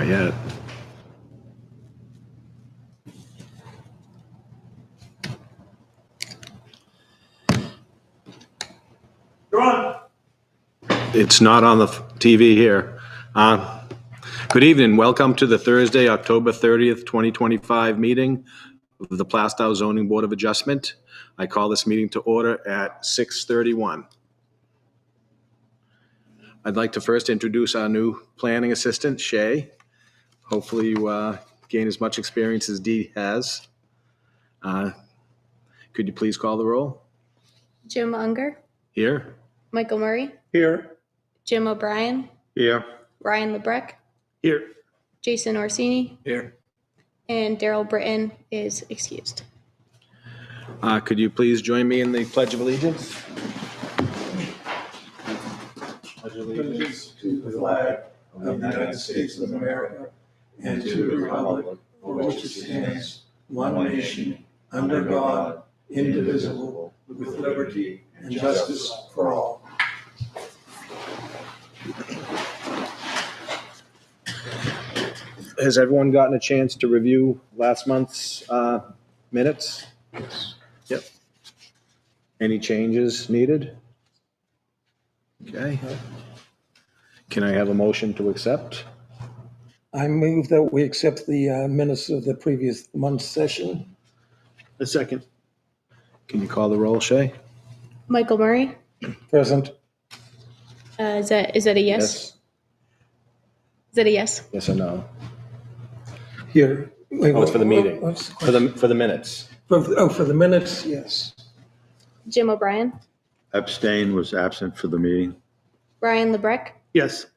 Not yet. You're on. It's not on the TV here. Good evening. Welcome to the Thursday, October 30th, 2025 meeting of the Plastow Zoning Board of Adjustment. I call this meeting to order at 6:31. I'd like to first introduce our new planning assistant, Shay. Hopefully you gain as much experience as Dee has. Could you please call the roll? Jim Unger, Here? Michael Murray, Here. Jim O'Brien, Here. Ryan LeBrecq, Here. Jason Orsini, Here. and Daryl Britton is excused. Could you please join me in the Pledge of Allegiance? Pledge of Allegiance to the flag of the United States of America and to the republic for which it stands, one nation, under God, indivisible, with liberty and justice for all. Has everyone gotten a chance to review last month's minutes? Yep. Any changes needed? Okay. Can I have a motion to accept? I move that we accept the minutes of the previous month's session. A second. Can you call the roll, Shay? Michael Murray, Present. is that a yes? Is that a yes? Yes or no? Here. Wait, Oh, it's for the meeting. what's the For the minutes. for the minutes, yes. Jim O'Brien, Abstain, was absent for the meeting. Ryan LeBrecq, Yes.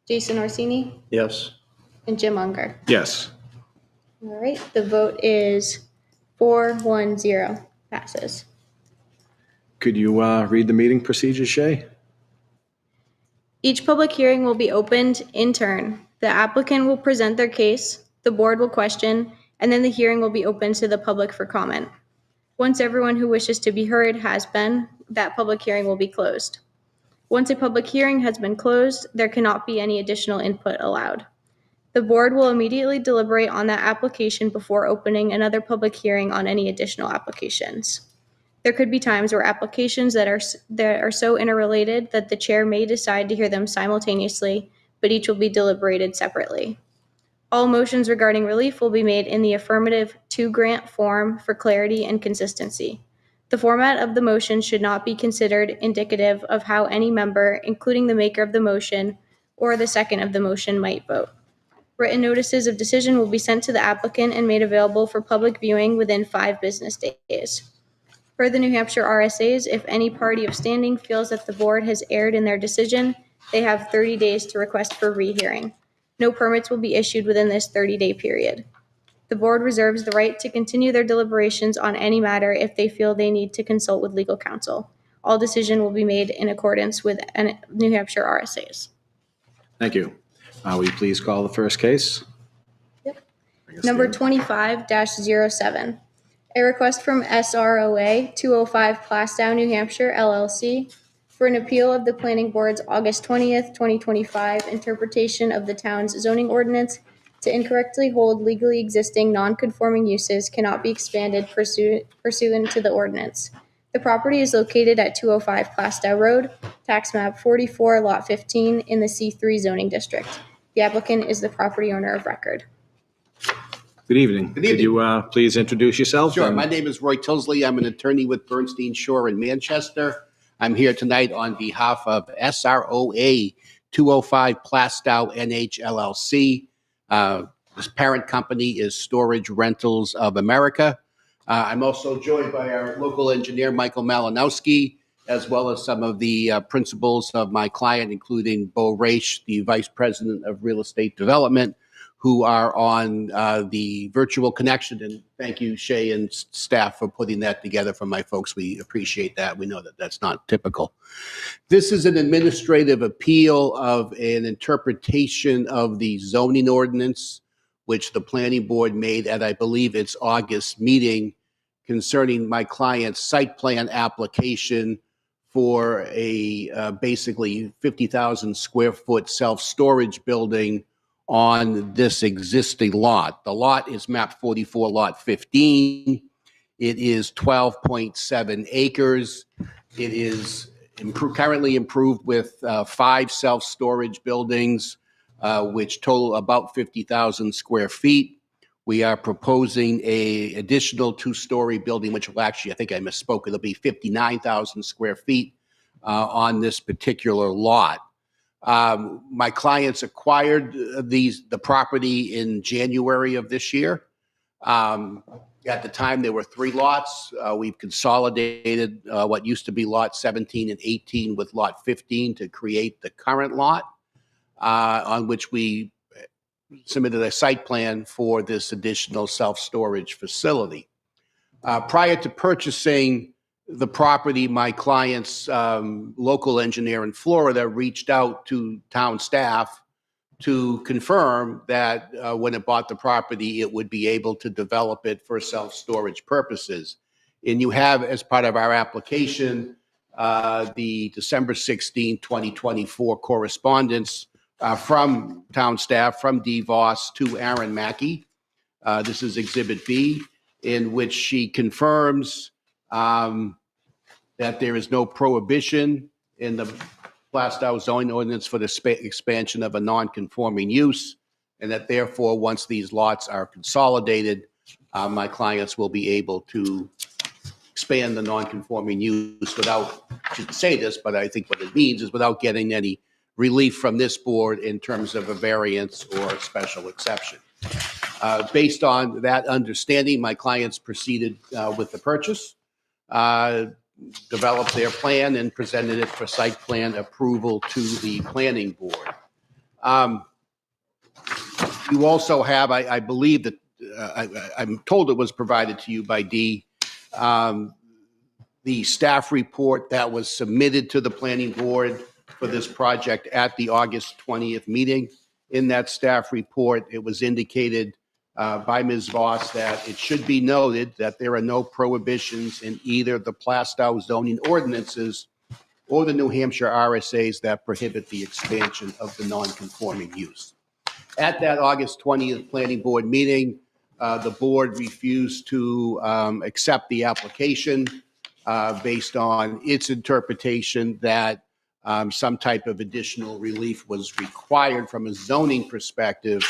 Jason Orsini, Yes. and Jim Unger. Yes. All right, the vote is 4-1-0, passes. Could you read the meeting procedures, Shay? Each public hearing will be opened in turn. The applicant will present their case, the board will question, and then the hearing will be open to the public for comment. Once everyone who wishes to be heard has been, that public hearing will be closed. Once a public hearing has been closed, there cannot be any additional input allowed. The board will immediately deliberate on that application before opening another public hearing on any additional applications. There could be times where applications that are so interrelated that the chair may decide to hear them simultaneously, but each will be deliberated separately. All motions regarding relief will be made in the affirmative to grant form for clarity and consistency. The format of the motion should not be considered indicative of how any member, including the maker of the motion or the second of the motion, might vote. Written notices of decision will be sent to the applicant and made available for public viewing within 5 business days. Per the New Hampshire RSAs, if any party of standing feels that the board has erred in their decision, they have 30 days to request for rehearing. No permits will be issued within this 30-day period. The board reserves the right to continue their deliberations on any matter if they feel they need to consult with legal counsel. All decision will be made in accordance with New Hampshire RSAs. Thank you. Will you please call the first case? Yep. Number 25-07. A request from SROA 205 Plastow, New Hampshire, LLC, for an appeal of the Planning Board's August 20th, 2025 interpretation of the town's zoning ordinance to incorrectly hold legally existing non-conforming uses cannot be expanded pursuant to the ordinance. The property is located at 205 Plastow Road, tax map 44, lot 15, in the C3 zoning district. The applicant is the property owner of record. Good evening. Good evening. Could you please introduce yourself? Sure. and- My name is Roy Tilsley. I'm an attorney with Bernstein Shore in Manchester. I'm here tonight on behalf of SROA 205 Plastow NH LLC. This parent company is Storage Rentals of America. I'm also joined by our local engineer, Michael Malinowski, as well as some of the principals of my client, including Bo Raish, the Vice President of Real Estate Development, who are on the virtual connection. And thank you, Shay and staff, for putting that together for my folks. We appreciate that. We know that that's not typical. This is an administrative appeal of an interpretation of the zoning ordinance, which the planning board made at, I believe, its August meeting concerning my client's site plan application for a basically 50,000 square foot self-storage building on this existing lot. The lot is map 44, lot 15. It is 12.7 acres. It is currently improved with 5 self-storage buildings, which total about 50,000 square feet. We are proposing a additional 2-story building, which will actually, I think I misspoke, it'll be 59,000 square feet on this particular lot. My clients acquired the property in January of this year. At the time, there were 3 lots. We've consolidated what used to be lot 17 and 18 with lot 15 to create the current lot, on which we submitted a site plan for this additional self-storage facility. Prior to purchasing the property, my client's local engineer in Florida reached out to town staff to confirm that when it bought the property, it would be able to develop it for self-storage purposes. And you have, as part of our application, the December 16, 2024 correspondence from town staff, from DeVos to Aaron Mackey. This is Exhibit B, in which she confirms that there is no prohibition in the Plastow zoning ordinance for the expansion of a non-conforming use, and that therefore, once these lots are consolidated, my clients will be able to expand the non-conforming use without, I shouldn't say this, but I think what it means is without getting any relief from this board in terms of a variance or special exception. Based on that understanding, my clients proceeded with the purchase, developed their plan, and presented it for site plan approval to the planning board. You also have, I believe that, I'm told it was provided to you by Dee, the staff report that was submitted to the planning board for this project at the August 20th meeting. In that staff report, it was indicated by Ms. Voss that it should be noted that there are no prohibitions in either the Plastow zoning ordinances or the New Hampshire RSAs that prohibit the expansion of the non-conforming use. At that August 20th planning board meeting, the board refused to accept the application based on its interpretation that some type of additional relief was required from a zoning perspective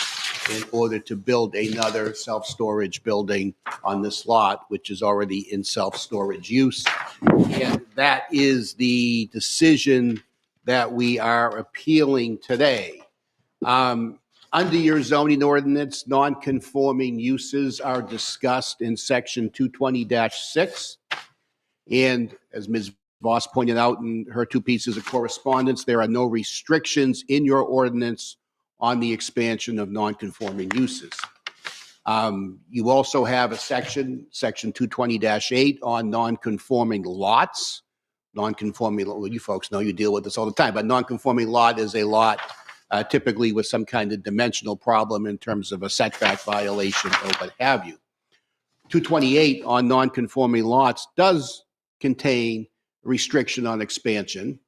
in order to build another self-storage building on this lot, which is already in self-storage use. And that is the decision that we are appealing today. Under your zoning ordinance, non-conforming uses are discussed in section 220-6. And as Ms. Voss pointed out in her 2 pieces of correspondence, there are no restrictions in your ordinance on the expansion of non-conforming uses. You also have a section 220-8 on non-conforming lots. Non-conforming, well, you folks know you deal with this all the time, but non-conforming lot is a lot typically with some kind of dimensional problem in terms of a setback violation or what have you. 228 on non-conforming lots does contain restriction on expansion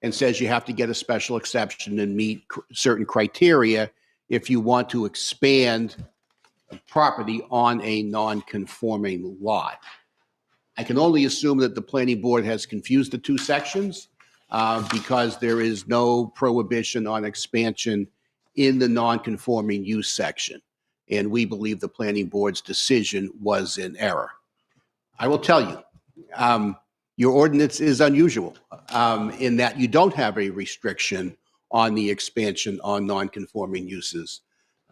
and says you have to get a special exception and meet certain criteria if you want to expand a property on a non-conforming lot. I can only assume that the planning board has confused the 2 sections because there is no prohibition on expansion in the non-conforming use section. And we believe the planning board's decision was in error. I will tell you, your ordinance is unusual in that you don't have a restriction on the expansion on non-conforming uses.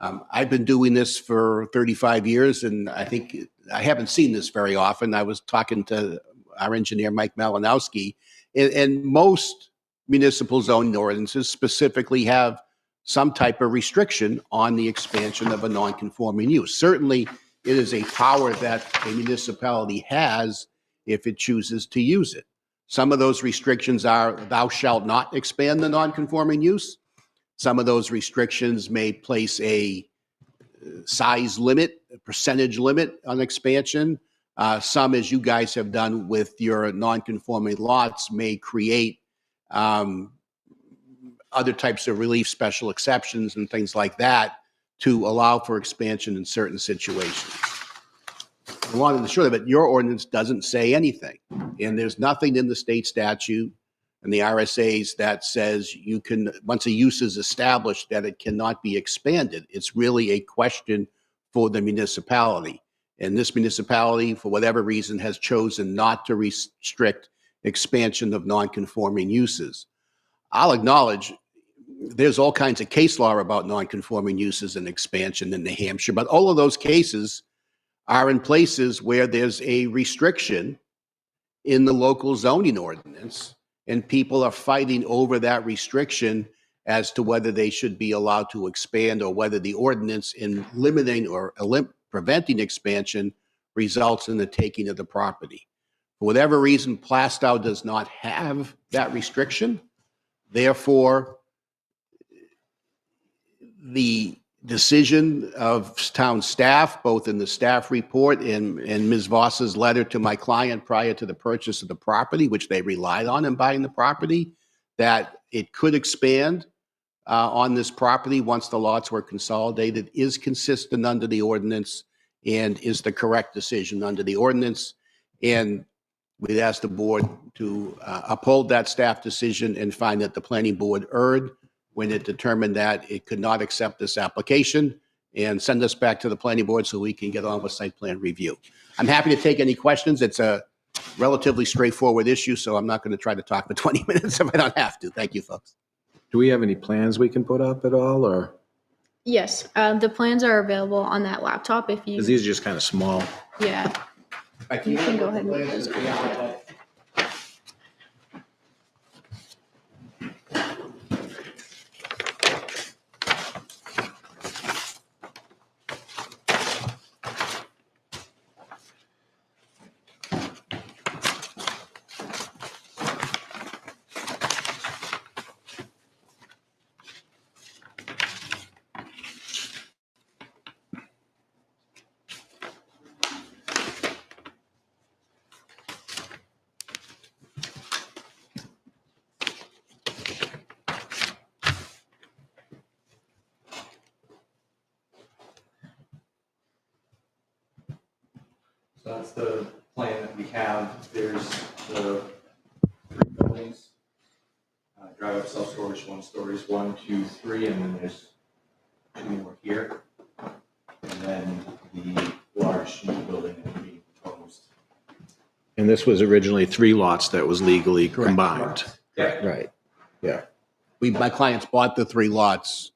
I've been doing this for 35 years, and I think I haven't seen this very often. I was talking to our engineer, Mike Malinowski, and most municipal zoning ordinances specifically have some type of restriction on the expansion of a non-conforming use. Certainly, it is a power that a municipality has if it chooses to use it. Some of those restrictions are, thou shalt not expand the non-conforming use. Some of those restrictions may place a size limit, a percentage limit on expansion. Some, as you guys have done with your non-conforming lots, may create other types of relief, special exceptions, and things like that to allow for expansion in certain situations. The long and the short of it, your ordinance doesn't say anything. And there's nothing in the state statute and the RSAs that says you can, once a use is established, that it cannot be expanded. It's really a question for the municipality. And this municipality, for whatever reason, has chosen not to restrict expansion of non-conforming uses. I'll acknowledge there's all kinds of case law about non-conforming uses and expansion in New Hampshire, but all of those cases are in places where there's a restriction in the local zoning ordinance, and people are fighting over that restriction as to whether they should be allowed to expand or whether the ordinance in limiting or preventing expansion results in the taking of the property. For whatever reason, Plastow does not have that restriction. Therefore, the decision of town staff, both in the staff report and Ms. Voss's letter to my client prior to the purchase of the property, which they relied on in buying the property, that it could expand on this property once the lots were consolidated, is consistent under the ordinance and is the correct decision under the ordinance. And we'd ask the board to uphold that staff decision and find that the planning board erred when it determined that it could not accept this application, and send us back to the planning board so we can get on with site plan review. I'm happy to take any questions. It's a relatively straightforward issue, so I'm not going to try to talk for 20 minutes if I don't have to. Thank you, folks. Do we have any plans we can put up at all, or? Yes, the plans are available on that laptop if you, Because these are just kind of small. yeah. You can go ahead and put those up. So that's the plan that we have. There's the three buildings. Drive up self-storage, 1 stories, 1, 2, 3, and then there's 2 more here. And then the large new building that we proposed. And this was originally 3 lots that was legally Correct. combined. Yeah. Right, yeah. My clients bought the 3 lots,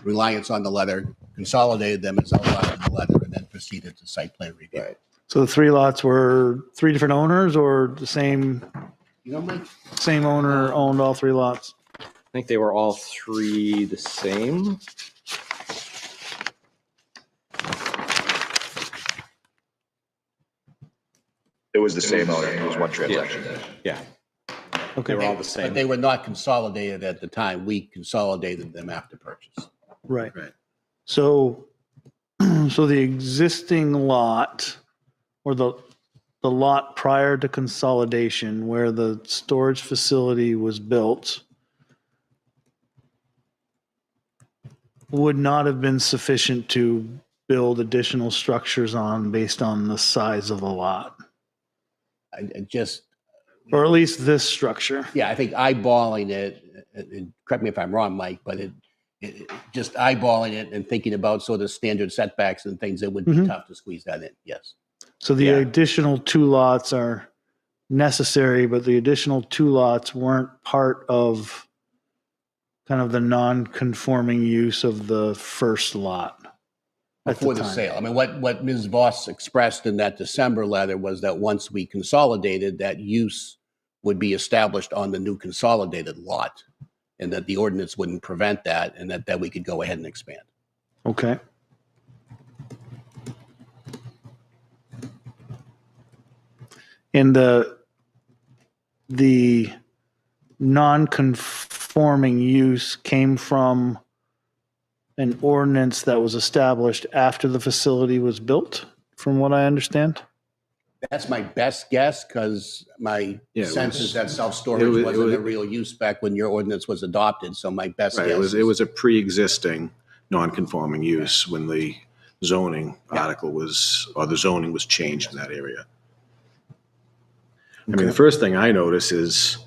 reliance on the letter, consolidated them as outlined in the letter, and then proceeded to site plan review. Right. So the 3 lots were 3 different owners, or the same You know, Mike? owner owned all 3 lots? I think they were all 3 the same. It was the same owner. It was one transaction. Yeah. Okay. They were all the But same. they were not consolidated at the time. We consolidated them after purchase. Right. Right. So, so the existing lot, or the lot prior to consolidation where the storage facility was built, would not have been sufficient to build additional structures on based on the size of the lot, I just, or at least this structure. yeah, I think eyeballing it, and correct me if I'm wrong, Mike, but it just eyeballing it and thinking about sort of standard setbacks and things, it would be Mhm. tough to squeeze that in. Yes. So the Yeah. additional 2 lots are necessary, but the additional 2 lots weren't part of kind of the non-conforming use of the first lot at Before the time. sale. I mean, what Ms. Voss expressed in that December letter was that once we consolidated, that use would be established on the new consolidated lot, and that the ordinance wouldn't prevent that, and that we could go ahead and expand. Okay. And the non-conforming use came from an ordinance that was established after the facility was built, from what I understand? That's my best guess, because my Yeah, it sense was- is that self-storage it was- wasn't a real use back when your ordinance was adopted, so my best Right, guess. it was a pre-existing, non-conforming use when the zoning article was, or the zoning was changed in that area. I mean, the first thing I notice is,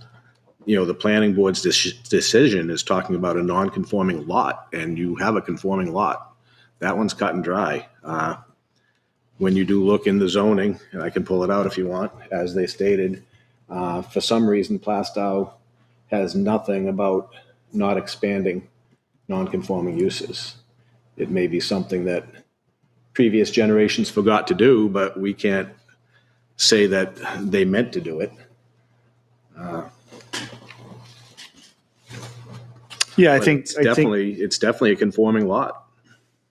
the planning board's decision is talking about a non-conforming lot, and you have a conforming lot. That one's cut and dry. When you do look in the zoning, and I can pull it out if you want, as they stated, for some reason, Plastow has nothing about not expanding non-conforming uses. It may be something that previous generations forgot to do, but we can't say that they meant to do it. Yeah, I But think, it's definitely a conforming lot.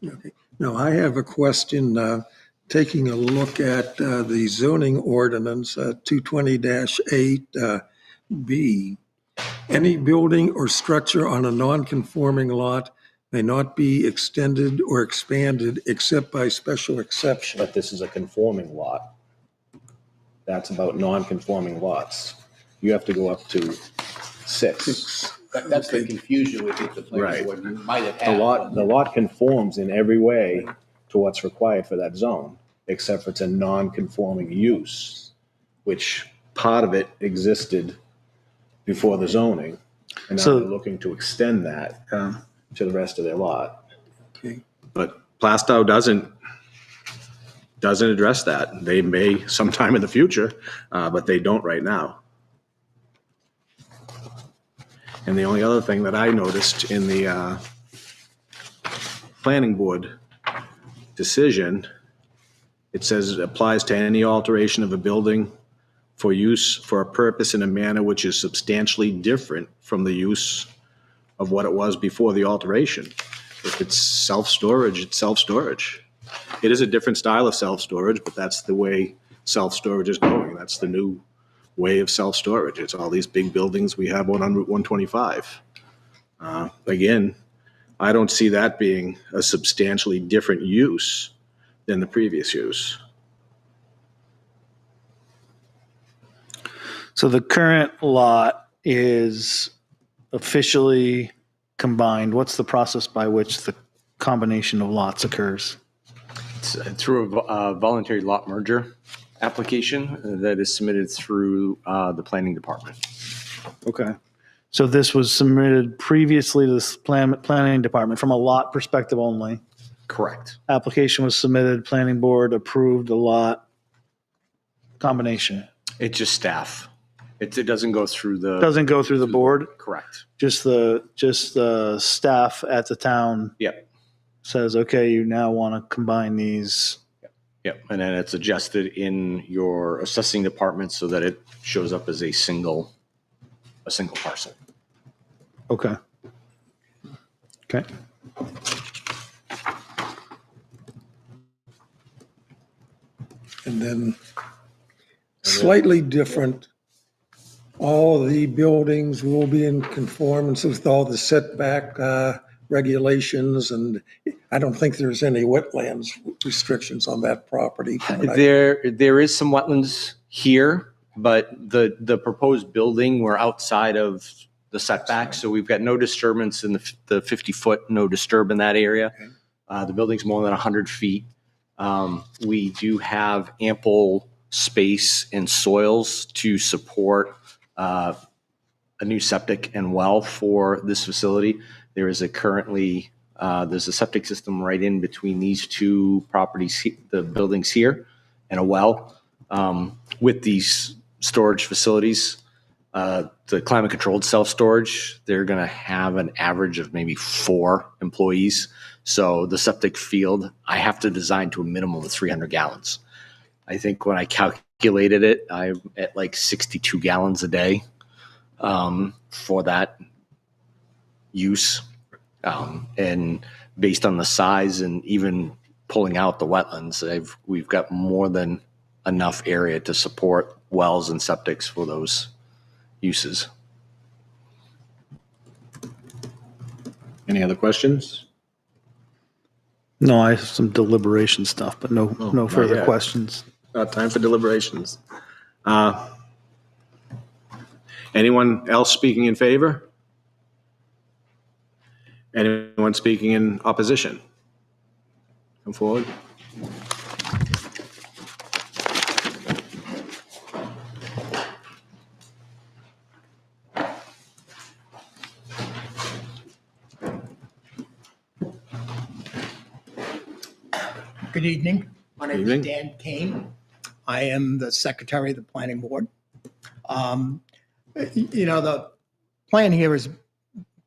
Okay. Now, I have a question, taking a look at the zoning ordinance, 220-8B. Any building or structure on a non-conforming lot may not be extended or expanded except by special exception. But this is a conforming lot. That's about non-conforming lots. You have to go up to 6. That's the confusion with it, the planning board might have had. The lot conforms in every way to what's required for that zone, except for it's a non-conforming use, which part of it existed before the zoning, and now So- they're looking to extend that to the rest of their lot. Okay. But Plastow doesn't address that. They may sometime in the future, but they don't right now. And the only other thing that I noticed in the planning board decision, it says it applies to any alteration of a building for use for a purpose in a manner which is substantially different from the use of what it was before the alteration. If it's self-storage, it's self-storage. It is a different style of self-storage, but that's the way self-storage is going. That's the new way of self-storage. It's all these big buildings we have on Route 125. Again, I don't see that being a substantially different use than the previous use. so the current lot is officially combined. What's the process by which the combination of lots occurs? It's through a voluntary lot merger application that is submitted through the planning department. Okay. So this was submitted previously to the planning department from a lot perspective only. Correct. Application was submitted, planning board approved the lot combination. It's just staff. It doesn't go through the. Doesn't go through the board, Correct. just the staff at the town Yep. says, okay, you now want to combine these. Yep. And then it's adjusted in your assessing department so that it shows up as a single parcel. Okay. Okay. And then slightly different, all the buildings will be in conformance with all the setback regulations, and I don't think there's any wetlands restrictions on that property. There is some wetlands here, but the proposed building, we're outside of the setback, so we've got no disturbance in the 50-foot, no disturb in that area. The building's more than 100 feet. We do have ample space and soils to support a new septic and well for this facility. There is there's a septic system right in between these two properties, the buildings here, and a well. With these storage facilities, the climate controlled self-storage, they're going to have an average of maybe 4 employees. So the septic field, I have to design to a minimum of 300 gallons. I think when I calculated it, I'm at like 62 gallons a day for that use. And based on the size and even pulling out the wetlands, we've got more than enough area to support wells and septics for those uses. Any other questions? No, I have some deliberation stuff, but no not further yet. questions. Time for deliberations. Anyone else speaking in favor? Anyone speaking in opposition? Come forward. Good evening. My name Evening. is Dan Kane. I am the Secretary of the Planning Board. The plan here is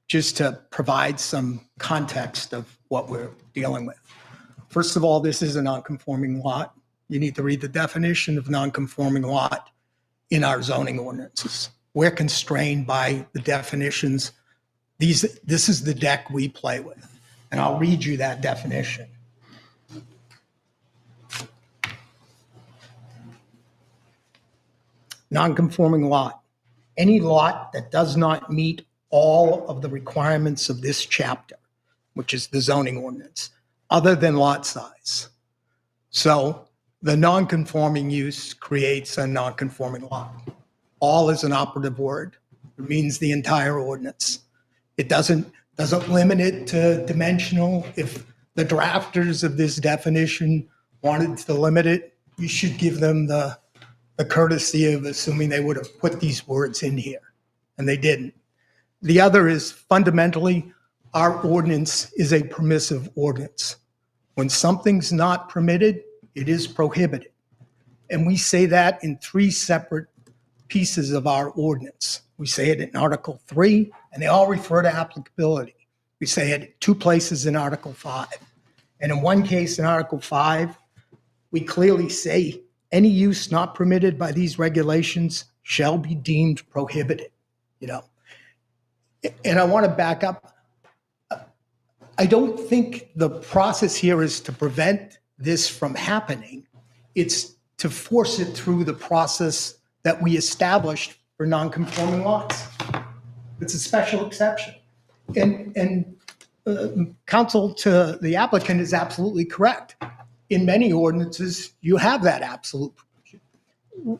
just to provide some context of what we're dealing with. First of all, this is a non-conforming lot. You need to read the definition of non-conforming lot in our zoning ordinances. We're constrained by the definitions. This is the deck we play with, and I'll read you that definition. Non-conforming lot, any lot that does not meet all of the requirements of this chapter, which is the zoning ordinance, other than lot size. So the non-conforming use creates a non-conforming lot. All is an operative word. It means the entire ordinance. It doesn't limit it to dimensional. If the drafters of this definition wanted to limit it, you should give them the courtesy of assuming they would have put these words in here, and they didn't. The other is fundamentally, our ordinance is a permissive ordinance. When something's not permitted, it is prohibited. And we say that in 3 separate pieces of our ordinance. We say it in Article 3, and they all refer to applicability. We say it 2 places in Article 5. And in one case in Article 5, we clearly say any use not permitted by these regulations shall be deemed prohibited, And I want to back up. I don't think the process here is to prevent this from happening. It's to force it through the process that we established for non-conforming lots. It's a special exception. And counsel to the applicant is absolutely correct. In many ordinances, you have that absolute provision.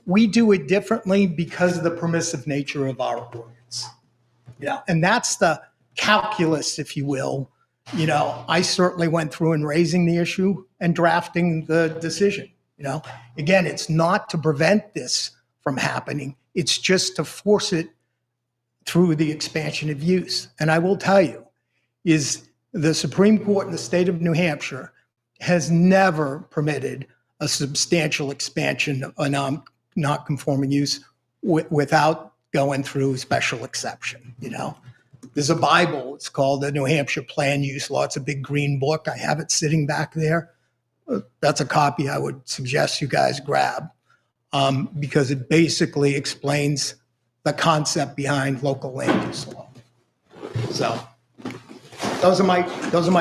We do it differently because of the permissive nature of our ordinance. And that's the calculus, if you will. I certainly went through in raising the issue and drafting the decision. Again, it's not to prevent this from happening. It's just to force it through the expansion of use. And I will tell you, is the Supreme Court in the state of New Hampshire has never permitted a substantial expansion of a not conforming use without going through special exception. There's a Bible, it's called the New Hampshire Plan Use Law. It's a big green book. I have it sitting back there. That's a copy I would suggest you guys grab because it basically explains the concept behind local land use law. So those are my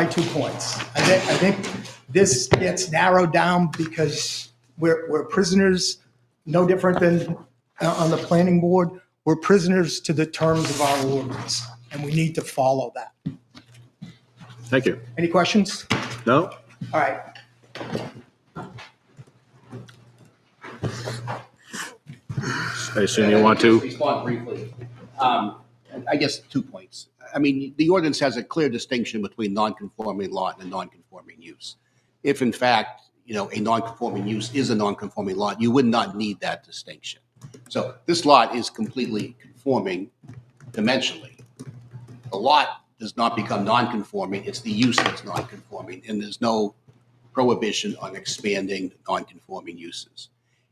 2 points. I think this gets narrowed down because we're prisoners, no different than on the planning board. We're prisoners to the terms of our ordinance, and we need to follow that. Thank you. Any questions? No? All right. I assume you want to? Respond briefly. I guess 2 points. The ordinance has a clear distinction between non-conforming lot and non-conforming use. If in fact, a non-conforming use is a non-conforming lot, you would not need that distinction. So this lot is completely conforming dimensionally. The lot does not become non-conforming. It's the use that's non-conforming, and there's no prohibition on expanding non-conforming uses.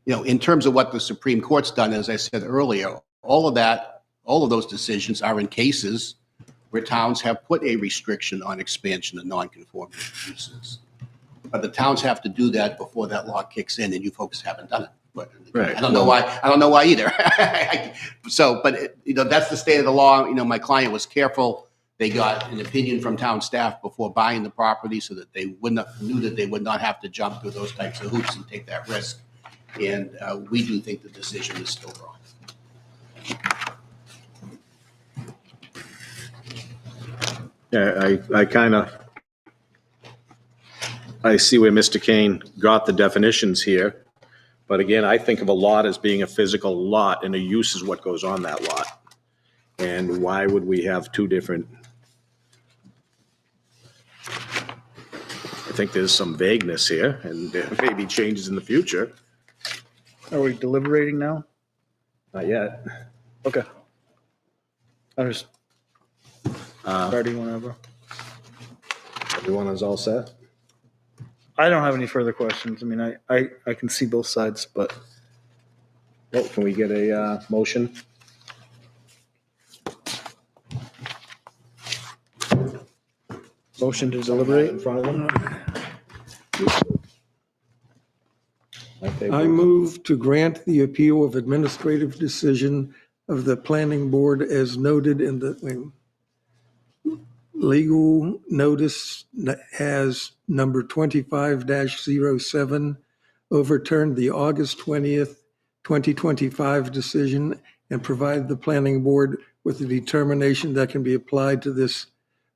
In terms of what the Supreme Court's done, as I said earlier, all of those decisions are in cases where towns have put a restriction on expansion of non-conforming uses. But the towns have to do that before that law kicks in, and you folks haven't done it. But Right. I don't know why either. That's the state of the law. My client was careful. They got an opinion from town staff before buying the property so that they knew that they would not have to jump through those types of hoops and take that risk. And we do think the decision is still wrong. Yeah, I see where Mr. Kane got the definitions here. But again, I think of a lot as being a physical lot, and a use is what goes on that lot. And why would we have 2 different think there's some vagueness here and there may be changes in the future. Are we deliberating now? Not yet. Okay. I just starting whenever. Everyone is all set? I don't have any further questions. I mean, I can see both sides, but Well, can we get a motion? motion to deliberate. In front of them? I move to grant the appeal of administrative decision of the planning board as noted in the legal notice has number 25-07, overturned the August 20th, 2025 decision and provide the planning board with a determination that can be applied to this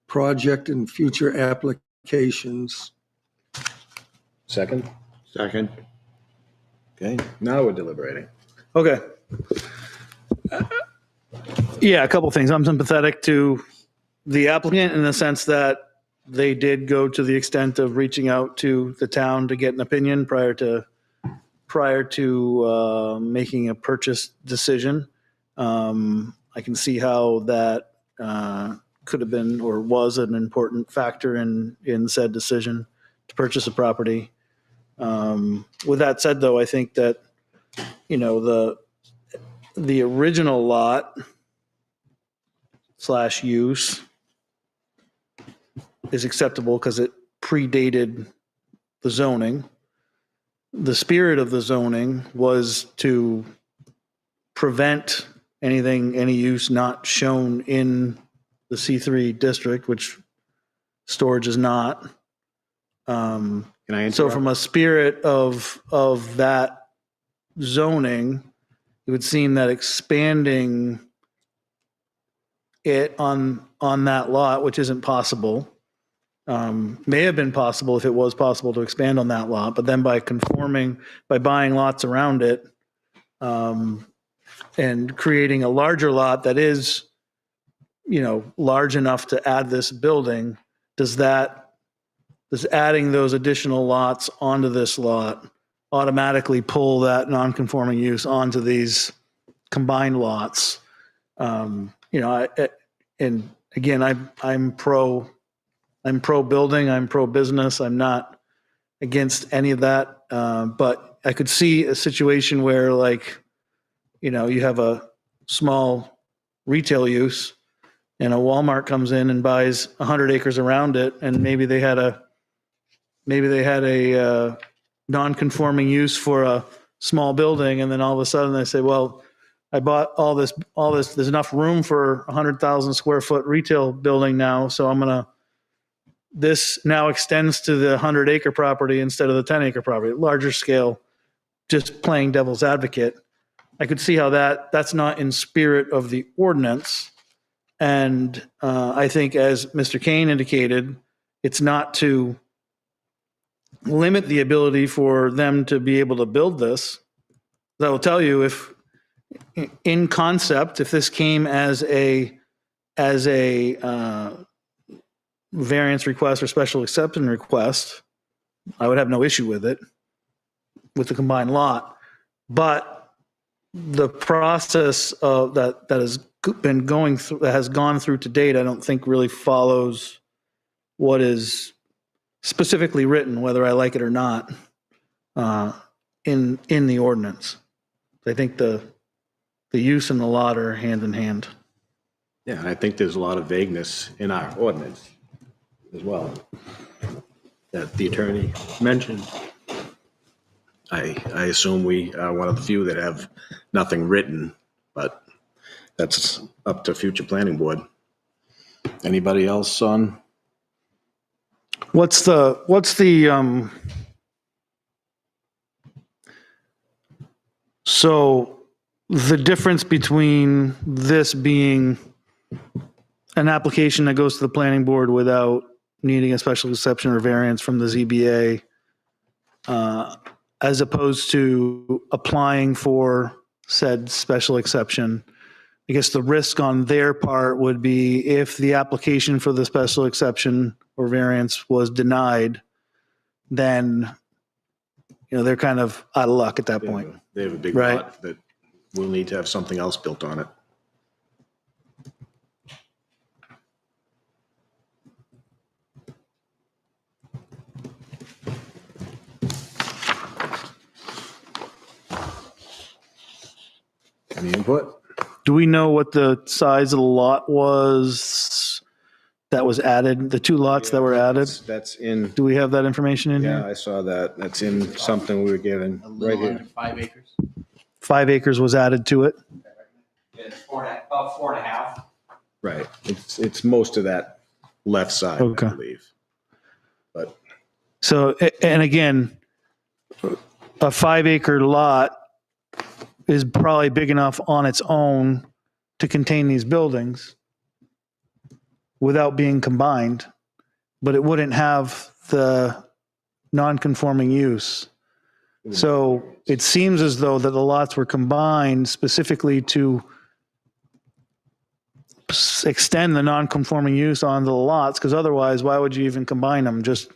project and future applications. Second? Second. Okay, now we're deliberating. Okay. Yeah, a couple things. I'm sympathetic to the applicant in the sense that they did go to the extent of reaching out to the town to get an opinion prior to making a purchase decision. I can see how that could have been or was an important factor in said decision to purchase a property. With that said, though, I think that, you know, the original lot / use is acceptable because it predated the zoning. The spirit of the zoning was to prevent any use not shown in the C3 district, which storage is not. Can I So interrupt? from a spirit of that zoning, it would seem that expanding it on that lot, which isn't possible, may have been possible if it was possible to expand on that lot, but then by buying lots around it, and creating a larger lot that is, you know, large enough to add this building, does adding those additional lots onto this lot automatically pull that non-conforming use onto these combined lots? You know, and again, I'm pro building, I'm pro business. I'm not against any of that. But I could see a situation where, like, you know, you have a small retail use and a Walmart comes in and buys 100 acres around it, and maybe they had a non-conforming use for a small building, and then all of a sudden they say, well, I bought all this, there's enough room for 100,000 square foot retail building now, so this now extends to the 100 acre property instead of the 10 acre property, larger scale, just playing devil's advocate. I could see how that's not in spirit of the ordinance. And I think, as Mr. Kane indicated, it's not to limit the ability for them to be able to build this. I will tell you, if in concept, if this came as a variance request or special exception request, I would have no issue with it, with the combined lot. But the process of that has been going through, that has gone through to date, I don't think really follows what is specifically written, whether I like it or not, in the ordinance. I think the use and the lot are hand in hand. Yeah, and I think there's a lot of vagueness in our ordinance as well that the attorney mentioned. I assume we are one of the few that have nothing written, but that's up to future planning board. Anybody else on? What's the so the difference between this being an application that goes to the planning board without needing a special exception or variance from the ZBA, as opposed to applying for said special exception? I guess the risk on their part would be if the application for the special exception or variance was denied, then, they're kind of out of luck at that point. They have a big Right. lot that will need to have something else built on it. Any input? Do we know what the size of the lot was that was added, the 2 lots that were added? That's in, Do we have that information in yeah, here? I saw that. That's in something we were given A right little under here. 5 acres. 5 acres was added to it? It's about 4.5. Right. It's most of that left side, Okay. I believe. But So, and again, a 5 acre lot is probably big enough on its own to contain these buildings without being combined, but it wouldn't have the non-conforming use. So it seems as though that the lots were combined specifically to extend the non-conforming use onto the lots, because otherwise, why would you even combine them? Just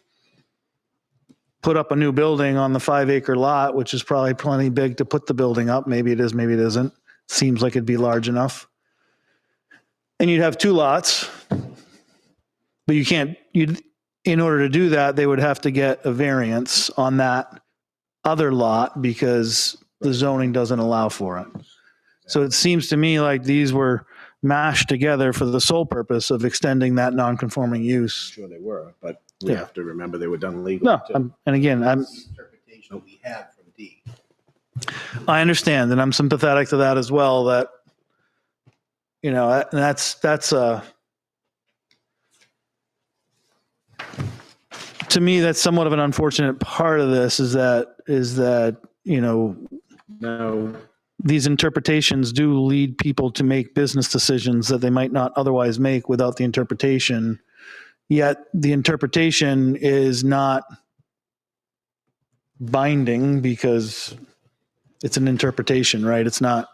put up a new building on the 5 acre lot, which is probably plenty big to put the building up. Maybe it is, maybe it isn't. Seems like it'd be large enough. And you'd have 2 lots, but you can't, in order to do that, they would have to get a variance on that other lot because the zoning doesn't allow for it. So it seems to me like these were mashed together for the sole purpose of extending that non-conforming use. sure they were, but we Yeah. have to remember they were done legally. No, too. and again, Interpretation we have from D. I understand, and I'm sympathetic to that as well. That that's to me that's somewhat of an unfortunate part of this is that Now, these interpretations do lead people to make business decisions that they might not otherwise make without the interpretation. Yet the interpretation is not binding because it's an interpretation, right? It's not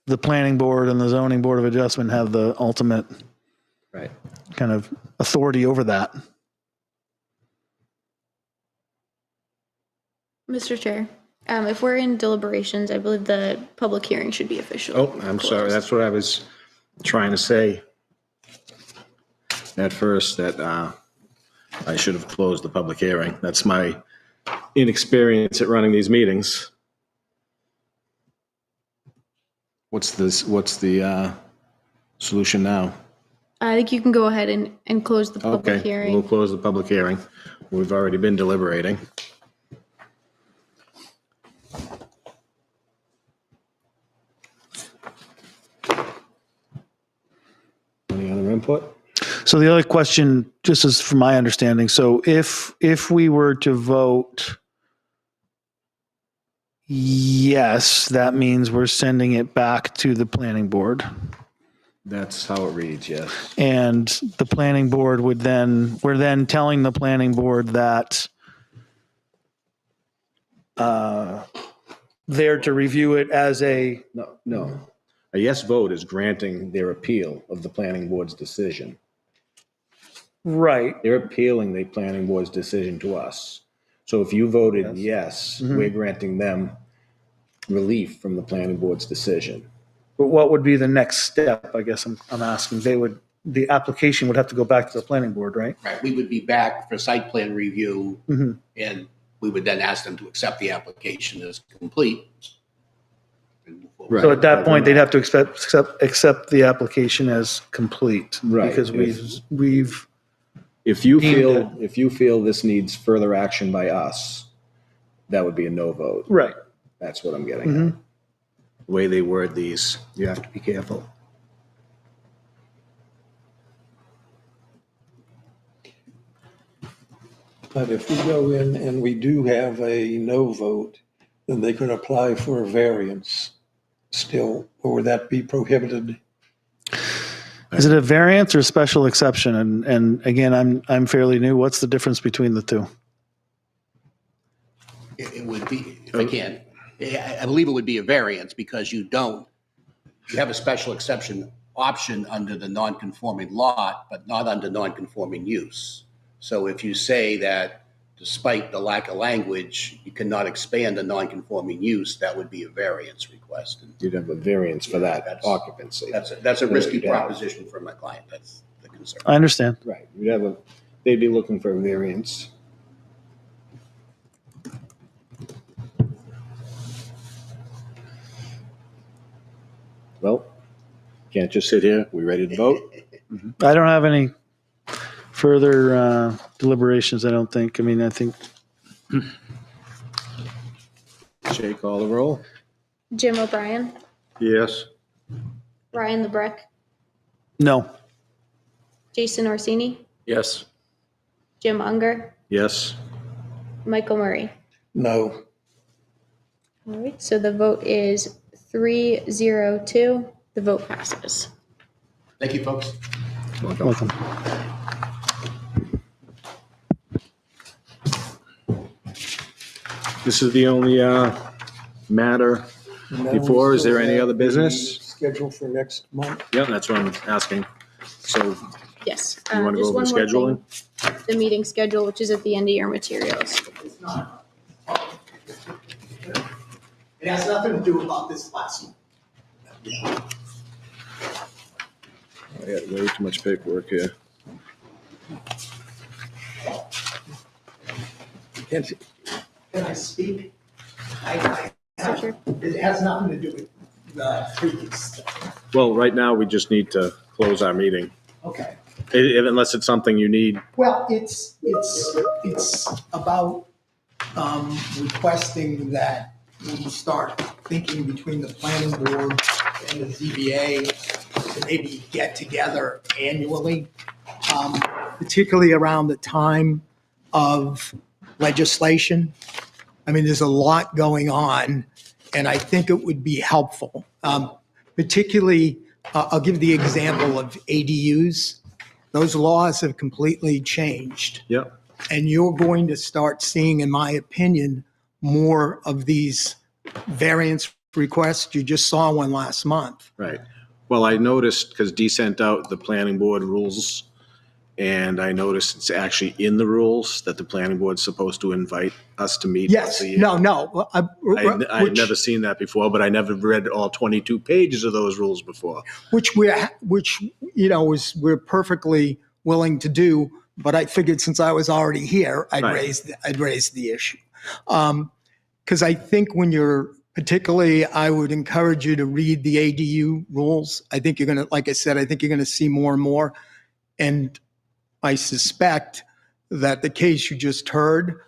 the planning board and the zoning board of adjustment have the ultimate right. kind of authority over that. Mr. Chair, if we're in deliberations, I believe the public hearing should be official. Oh, I'm sorry. That's what I was trying to say at first, that I should have closed the public hearing. That's my inexperience at running these meetings. What's the solution now? I think you can go ahead and close the public Okay, hearing. we'll close the public hearing. We've already been deliberating. Any other input? So the other question, just as from my understanding, so if we were to vote yes, that means we're sending it back to the planning board. That's how it reads, yes. And the planning board we're then telling the planning board that they're to review it as a, No. A yes vote is granting their appeal of the planning board's decision. right, They're appealing the planning board's decision to us. So if you voted yes, we're granting them relief from the planning board's decision. but what would be the next step? I guess I'm asking. The application would have to go back to the planning board, right? Right, we would be back for site plan review, Mhm. and we would then ask them to accept the application as complete. and move forward. So at that point, they'd have to accept the application as complete. Right. Because we've If you Deemed feel this needs further action by us, that would be a no vote. right. That's what I'm getting at. The way they word these, you have to be careful. But if we go in and we do have a no vote, then they can apply for a variance still, or would that be prohibited? Is it a variance or a special exception? And again, I'm fairly new. What's the difference between the two? It would be, if I can, I believe it would be a variance because you have a special exception option under the non-conforming lot, but not under non-conforming use. So if you say that despite the lack of language, you cannot expand a non-conforming use, that would be a variance request. And You'd have a variance for that That's- occupancy. that's a risky Yeah. proposition for my client. That's the concern. I understand. Right, they'd be looking for a variance. Well, can't just sit here. We ready to vote? I don't have any further deliberations, I don't think. I mean, I think, Shay, call the roll. Jim O'Brien, Yes. Ryan LeBrecq, no. Jason Orsini, Yes. Jim Unger, Yes. Michael Murray. No. All right, so the vote is 3-0-2. The vote passes. Thank you, folks. Welcome. This is the only matter And then we before. Is still there any have other the business? Schedule for next month. Yeah, that's what I'm asking. So Yes. you want to go just over the one more scheduling? thing. The meeting schedule, which is at the end of your materials. It has nothing to do about this last one. I got way too much paperwork here. Can't you- Can I speak? I Sure. it has nothing to do with the previous. Well, right now, we just need to close our meeting. Okay. Unless it's something you need. Well, it's about requesting that we start thinking between the planning board and the ZBA to maybe get together annually, particularly around the time of legislation. I mean, there's a lot going on, and I think it would be helpful. Particularly, I'll give the example of ADUs. Those laws have completely changed. Yep. And you're going to start seeing, in my opinion, more of these variance requests. You just saw one last month. Right. Well, I noticed, because Dee sent out the planning board rules, and I noticed it's actually in the rules that the planning board's supposed to invite us to meet. Yes, once a year. no. I had never seen that before, but I never read all 22 pages of those rules before. Which we're perfectly willing to do, but I figured since I was already here, I'd Right. raise the issue. Because I think I would encourage you to read the ADU rules. I think you're going to, like I said, I think you're going to see more and more. And I suspect that the case you just heard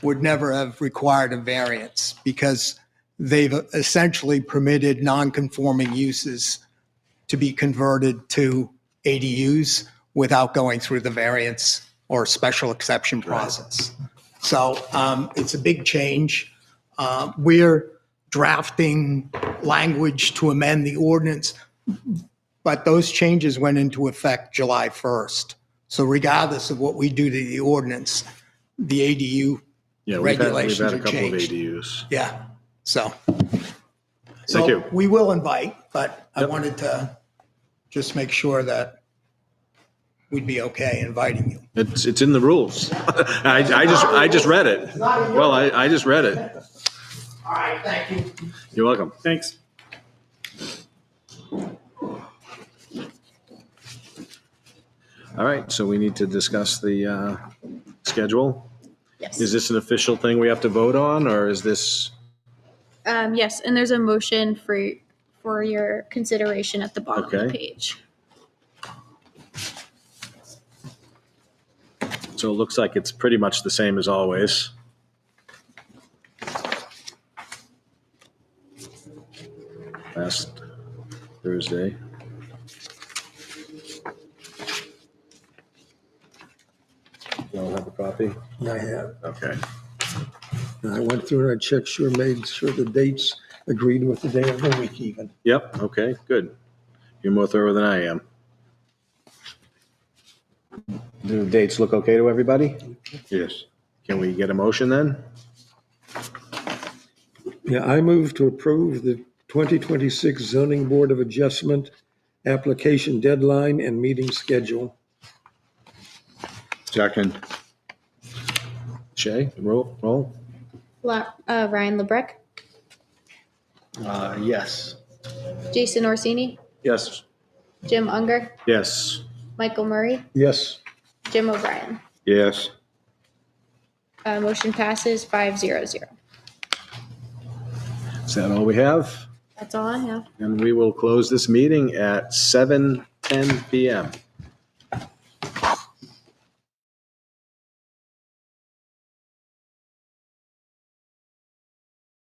would never have required a variance because they've essentially permitted non-conforming uses to be converted to ADUs without going through the variance or special exception process. So it's a big change. We're drafting language to amend the ordinance, but those changes went into effect July 1st. So regardless of what we do to the ordinance, the ADU Yeah, regulations we've had a are couple changed. of ADUs. Yeah, so. Thank you. We will invite, but I Yep. wanted to just make sure that we'd be okay inviting you. It's in the rules. I just read it. Well, I just read it. All right, thank you. You're welcome. Thanks. All right, so we need to discuss the schedule. Yes. Is this an official thing we have to vote on, or is this? Yes, and there's a motion for your consideration at the bottom of the Okay. page. So it looks like it's pretty much the same as always. Last Thursday. You all have a copy? I have. Okay. And I went through and I checked, made sure the dates agreed with the day of the week even. Yep, okay, good. You're more thorough than I am. Do the dates look okay to everybody? Yes. Can we get a motion then? Yeah, I move to approve the 2026 Zoning Board of Adjustment application deadline and meeting schedule. Second. Shay, roll. Ryan LeBrecq, Yes. Jason Orsini, Yes. Jim Unger, Yes. Michael Murray, Yes. Jim O'Brien. Yes. Motion passes 500. Is that all we have? That's all I have. And we will close this meeting at 7:10 PM.